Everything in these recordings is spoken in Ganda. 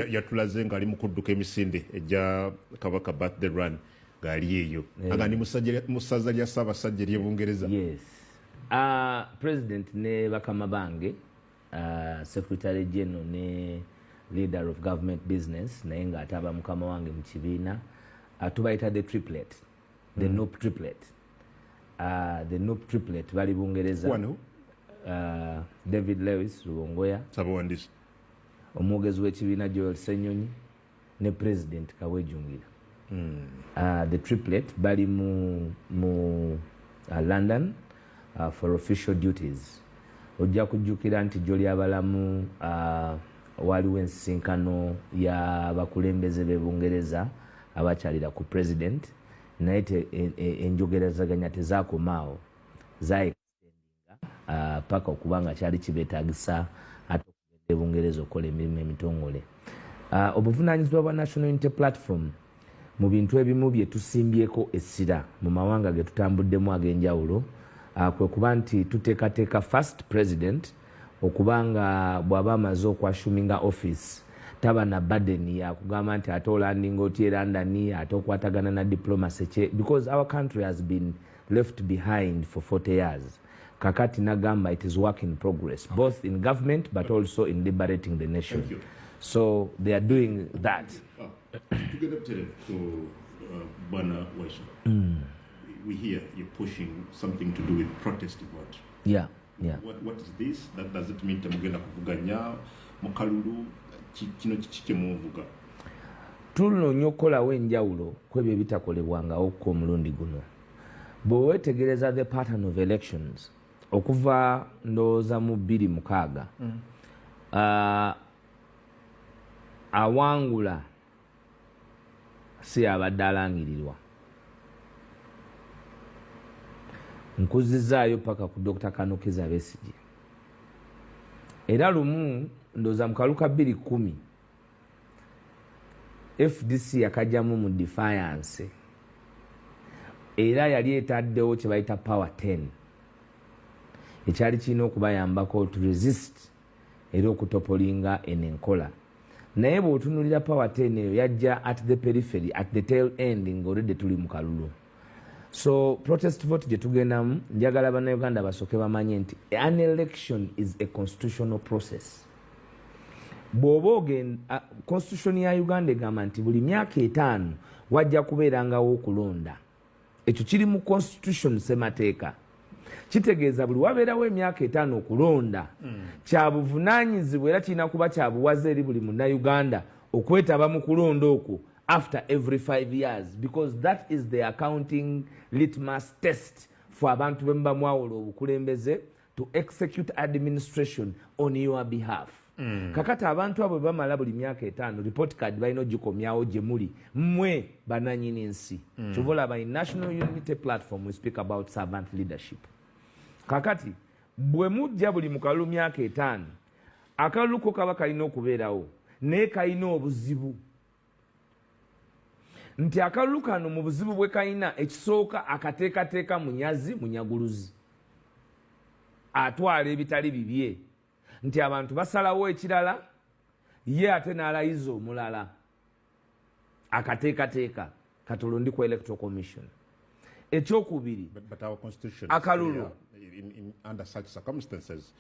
yatulaze nga ali mu kudduka emisinde ejja kabaka birthday run ng'ali eyo aga ni musaza lya Ssaabasajja ery'e Bungereza. Yes. President ne bakama bange Secretary General ne Leader of Government Business naye ng'ate aba mukama wange mu kibiina tubayita the triplet, the Noop triplet. The Noop triplet bali Bungereza. Wano? David Lewis Luwongoya, Sabawandiisi, omwogezi w'ekibiina Joel Ssenyonyi ne President Kaweejungira. The triplet bali mu London for official duties. Ojja kujjukira nti jjoli abalamu waliwo ensinkano y'abakulembeze b'e Bungereza abakyalira ku president naye enjogerezaganya tezaakomaawo paka okubanga kyali kibeetagisa ate okugenda e Bungereza okukola emirimu emitongole. Obuvunaanyizibwa bwa National Unity Platform mu bintu ebimu bye tusimbyeko essira mu mawanga ge tutambuddemu ag'enjawulo kwe kuba nti tuteekateeka first president okubanga bw'aba amaze okwashuminga office taba na burden ya kugamba nti ate olandinga oti London ate okwatagana na diplomacy kye, because our country has been left behind for 40 years. Kakati nagamba it is work in progress, both in government but also in liberating the nation. So they are doing that. Together to Bwana Waisha, we hear you're pushing something to do with protest vote. Yeah, yeah. What is this? That does it mean temugenda kuvuganya mukalulu kino kiki muvuga? Tulunoonya okukolawo enjawulo kwebyo ebitakolebwangawo ko omulundi guno. Bwe weetegereza the pattern of elections okuva ndowooza mu 2006 awangula si abadde alangirirwa. Nkuzizaayo paka ku Dr. Kanukiza Besigye. Era lumu ndowooza mu kalulu ka 2010 FDC yakajjamu mu defiance era yali etaddewo kye bayita power 10 ekyali kirina okubayambako to resist era okutopolinga enenkola. Naye bw'otunuulira power 10 eyo yajja at the periphery, at the tail end ng'olwedde tuli mu kalulu. So protest vote gye tugendamu njagala bannayuganda basooke bamanye nti an election is a constitutional process. Bw'oba ogenda constitution ya Uganda egamba nti buli myaka 5 wajja kubeerangawo okulonda. Ekyo kiri mu constitution semateeka. Kitegeeza buli wabeerawo emyaka 5 okulonda kya buvunaanyizibwa era kirina kuba kya buwaze eri buli munnayuganda okwetaba mu kulonda okwo after every 5 years, because that is the accounting litmus test for abantu bemba mwawula obukulembeze to execute administration on your behalf. Kakati abantu abo bamala buli myaka 5 report card balina ogikomyawo gye muli mmwe bananyini nsi. Kyova by National Unity Platform we speak about servant leadership. Kakati bwe mujja buli mu kalulu myaka 5 akalulu ko kaba kalina okubeerawo naye kalina obuzibu nti akalulu kano mu buzibu bwe kalina ekisooka akateekateeka munyazi munyaguluzi atwala ebitali bibye nti abantu basalawo ekirala ye ate n'alayiza omulala akateekateeka katulundi ku electoral commission. Ekyokubiri akalulu under such circumstances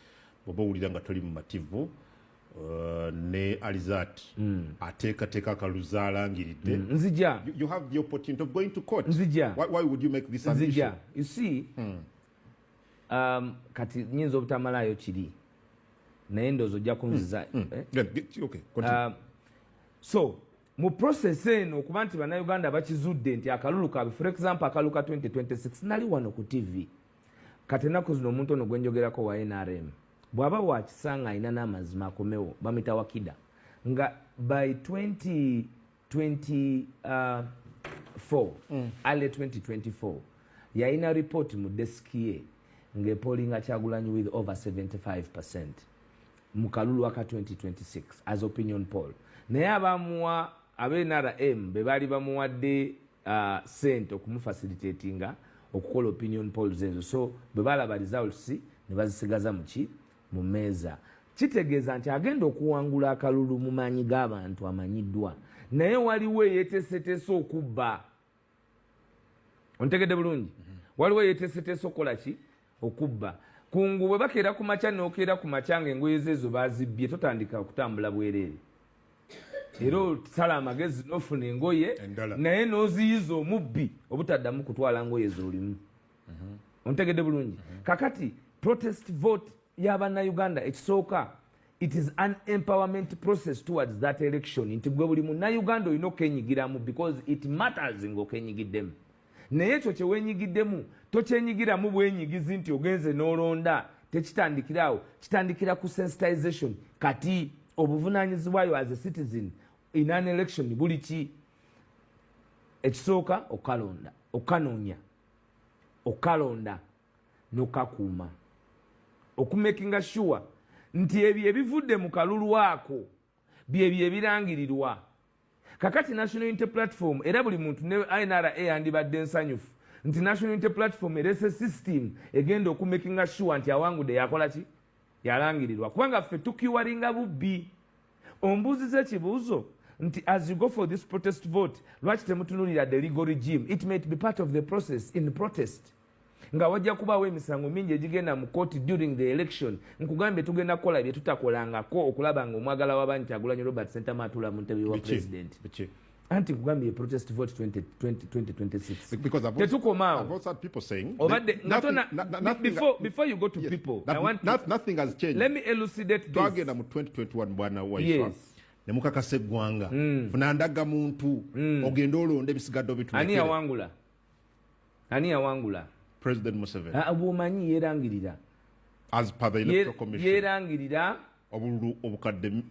bw'oba owulira nga toli mu mativu ne alizat ateekateeka akalulu alangiridde nzija you have the opportunity of going to court. Nzija. Why would you make this an issue? You see, kati nyinza obutamalayo kiri naye ndowooza ojja kunziza. Okay, continue. So mu process eno okuba nti bannayuganda bakizudde nti akalulu kabe, for example akalulu ka 2026 nali wano ku TV kati ennaku zino omuntu ono gwenjogerako wa NRM bw'aba wakisanga alina n'amazima akomewo bamuyita Wakida nga by 2024 early 2024 yalina report mu desk ye ng'epolinga Kyagulanyi with over 75% mu kalulu aka 2026 as opinion poll. Naye abamuwa ab'NRM be baali bamuwadde sente okumufacilitatinga okukola opinion polls ezo, so bwe balaba results ne bazisigaza mu meeza kitegeeza nti agenda okuwangula akalulu mu maanyi g'abantu amanyiddwa naye waliwo eyeeteeseteese okubba. Ontegedde bulungi? Waliwo eyeeteeseteese okukola ki? Okubba. Kungu bwe bakeera ku makya n'okeera ku makya ng'engoye ze ezo baazibbye totandika okutambula bwereere. Era osala amagezi n'ofuna engoye naye n'oziyiza omubbi obutaddamu kutwala ngoye z'olimu. Ontegedde bulungi? Kakati protest vote y'Abannayuganda ekisooka, it is an empowerment process towards that election. Nti gwe buli munnayuganda olina okwenyigiramu because it matters ng'okwenyigiddemu. Naye ekyo kye weenyigiddemu tokyenyigiramu bwenyigizi nti ogenze n'olonda tekitandikiraawo, kitandikira ku sensitization. Kati obuvunaanyizibwayo as a citizen in an election buli ki? Ekisooka okalonda, okanoonya, okalonda n'okakuuma, okumakinga sure nti ebyo ebivudde mu kalulu ako byebyo ebirangirirwa. Kakati National Unity Platform era buli muntu ne NRA yandibadde nsanyufu nti National Unity Platform erese system egenda okumakinga sure nti awangudde yakola ki? Yalangirirwa. Kubanga ffe tukiwalinga bubbi. Ombuuziza ekibuuzo nti as you go for this protest vote lwaki temutunulira the legal regime? It might be part of the process in protest. Nga wajja kubaawo emisango mingi egigenda mu court during the election. Nkugambye tugenda kukola bye tutakolangako okulaba nga omwagala w'abantu Kyagulanyi Robert Sentamu atula mu ntebe wa president. Anti nkugambye protest vote 2026. Because I've also had people saying before you go to people, I want nothing has changed. Let me elucidate this. Twagenda mu 2021 bwana waiswa. Nemukakasa eggwanga funa ndaga muntu ogenda olonda ebisigadde obitulekere. Ani yawangula? President Museveni. Abumanyi yerangirira. As per the Electoral Commission. Yerangirira. Obukadde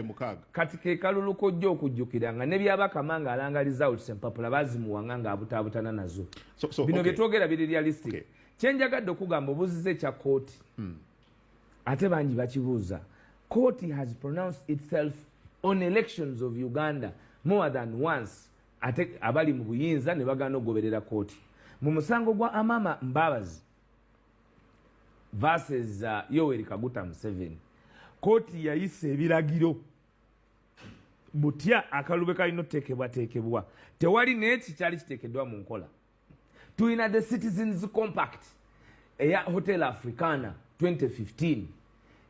mukaaga. Kati ke kalulu kojja okujjukiranga ne byabakama nga alangaliza Mpapula bazimuwanga nga abutaabutana nazo. Bino bye twogera biri realistic. Kyenjagadde okugamba obuzize ekya kooti. Ate bangi bakibuuza. Court has pronounced itself on elections of Uganda more than once. Ate abali mu buyinza ne bagana ogoberera kooti. Mu musango gwa Amama Mbabazi versus Yoweri Kaguta Museveni, kooti yayise ebiragiro butya akalube kalina oteekebwa. Tewali n'eki kyali kiteekeddwa mu nkola. Tulina the Citizens Compact eya Hotel Africana 2015.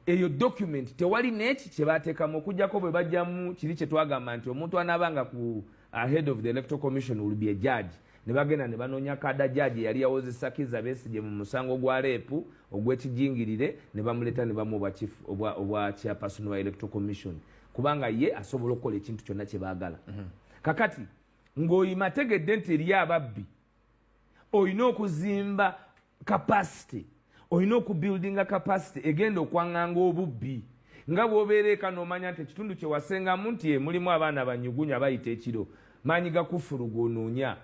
Eyo document tewali n'eki kye baateekamu okujjako bwe bajjamu kiri kye twagamba nti omuntu anaabanga ku head of the Electoral Commission will be a judge. Ne bagenda ne banoonya kada judge yali yawozesa Kizza Besigye mu musango gwa reepu ogw'ekijingirire ne bamuleta ne bamu obwa chairperson wa Electoral Commission kubanga ye asobola okukola ekintu kyonna kye baagala. Kakati ng'oyima tegedde nti eriyo ababbi olina okuzimba capacity, olina okubuildinga capacity egenda okwaŋŋanga obubbi nga bw'obeera eka n'omanya nti ekitundu kye wasengamu nti mulimu abaana banyugunya bayita ekiro maanyi gakufulu g'onoonya.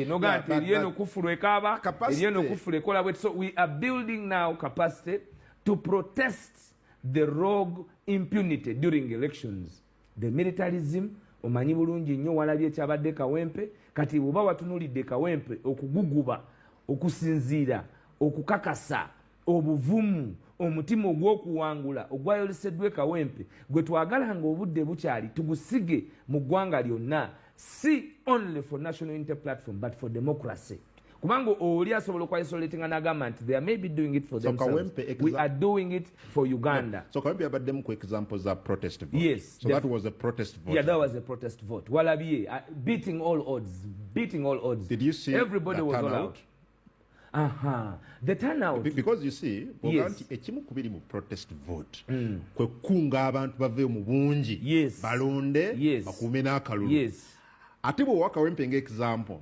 Noga nti eriyo n'okufulu ekaaba eriyo n'okufulu ekola bwe. So we are building now capacity to protest the rogue impunity during elections. The militarism omanyi bulungi nnyo walabye ekyabadde Kawempe. Kati bw'oba watunulidde Kawempe okuguguba, okusinziira, okukakasa, obuvumu, omutima ogw'okuwangula ogwayoleseddwa Kawempe gwe twagala nga obudde bukyali tugusige mu ggwanga lyonna, si only for National Unity Platform but for democracy. Kubanga oli asobola okwaisolatinga n'agamba nti they may be doing it for themselves. We are doing it for Uganda. Yeah. So Kawempe yabaddemu ku examples of protest vote. Yes. So that was a protest vote. Yeah, that was a protest vote. Walabiye, beating all odds. Did you see everybody was all out? The turnout. Because you see, yes. Ekimu kubiri mu protest vote. Kwe kunga abantu bave mu bungi. Yes. Balonde. Yes. Bakume n'akalulu. Yes. Ate bwe Kawempe example.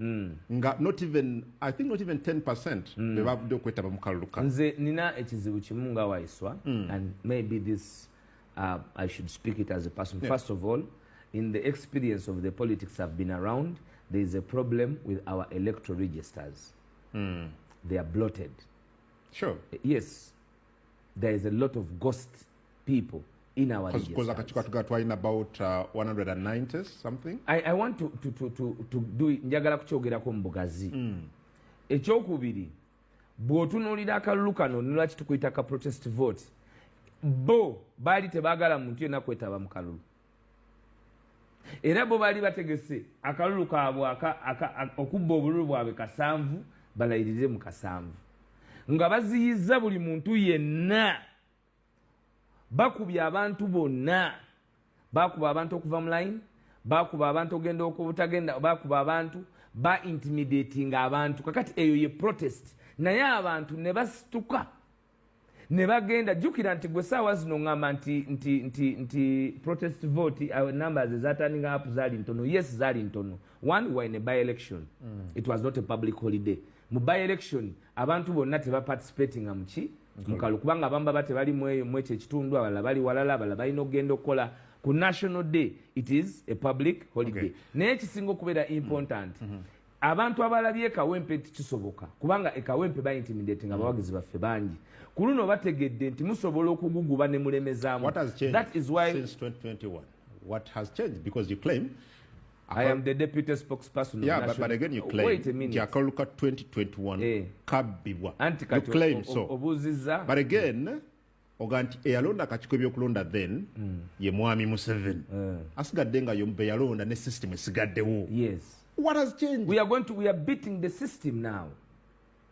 Nga not even 10% bebavudde okwetaba mu kalulu kano. Nze nina ekizibu kimu nga waiswa, and maybe this I should speak it as a person. Yeah. First of all, in the experience of the politics I've been around, there is a problem with our electoral registers. They are bloated. Sure. Yes. There is a lot of ghost people in our registers. Because I about 190 something. I want to do it. Njagala kuchogerako mbugazi. Ekyokubiri, bw'otunuulira akalulu kano nolwaki tukuyita ka protest vote, bo baali tebaagala muntu yenna kwetaba mu kalulu era bo baali bategese akalulu kaabwe okubba obululu bwabwe kasanvu balayirire mu kasanvu nga baziyiza buli muntu yenna bakubya abantu bonna bakuba abantu okuva mu line bakuba abantu ogenda okubutagenda bakuba abantu ba intimidating abantu kakati eyo ye protest naye abantu ne basituka ne bagenda jukira nti gwe saawa zino ngamba nti protest vote numbers is turning up zali ntono yes zali ntono one were in a by election it was not a public holiday mu by election abantu bonna teba participating amuchi mukalu kubanga abamba bate bali mwekyo ekitundu abala bali walala abala balina okugenda okukola ku national day it is a public holiday naye ekisinga okubeera important abantu abalabye ekawempe tikisoboka kubanga ekawempe ba intimidating abawagizi baffe bangi ku luno bategedde nti musobola okuguguba ne mulemezaamu. That is why since 2021 what has changed because you claim I am the deputy spokesperson. Yeah, but again you claim. Wait a minute. Jakaluka 2021 kabibwa. You claim so. But again, oganti eyalonda kachiko ebyokulonda then ye mwami Museveni. Asigadde nga yombe yalonda ne system esigadde wo. Yes. What has changed? We are beating the system now.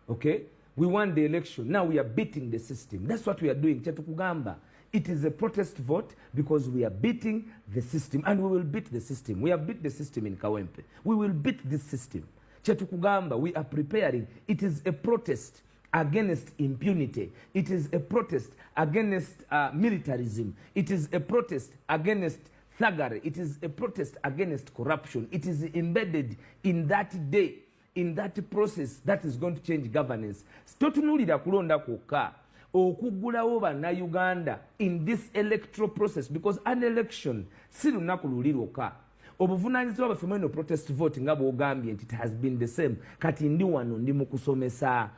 Okay? We won the election. Now we are beating the system. That's what we are doing. Chetukugamba. It is a protest vote because we are beating the system and we will beat the system. We have beat the system in Kawempe. We will beat this system. Chetukugamba, we are preparing. It is a protest against impunity. It is a protest against militarism. It is a protest against thuggery. It is a protest against corruption. It is embedded in that day, in that process that is going to change governance. Totunulira kulonda koka. Okugulawo bannayuganda in this electoral process because an election si lunaku luliroka obuvunaanyizibwa baffe mweno protest vote nga bw'ogambye nti it has been the same kati ndi wano ndi mu kusomesa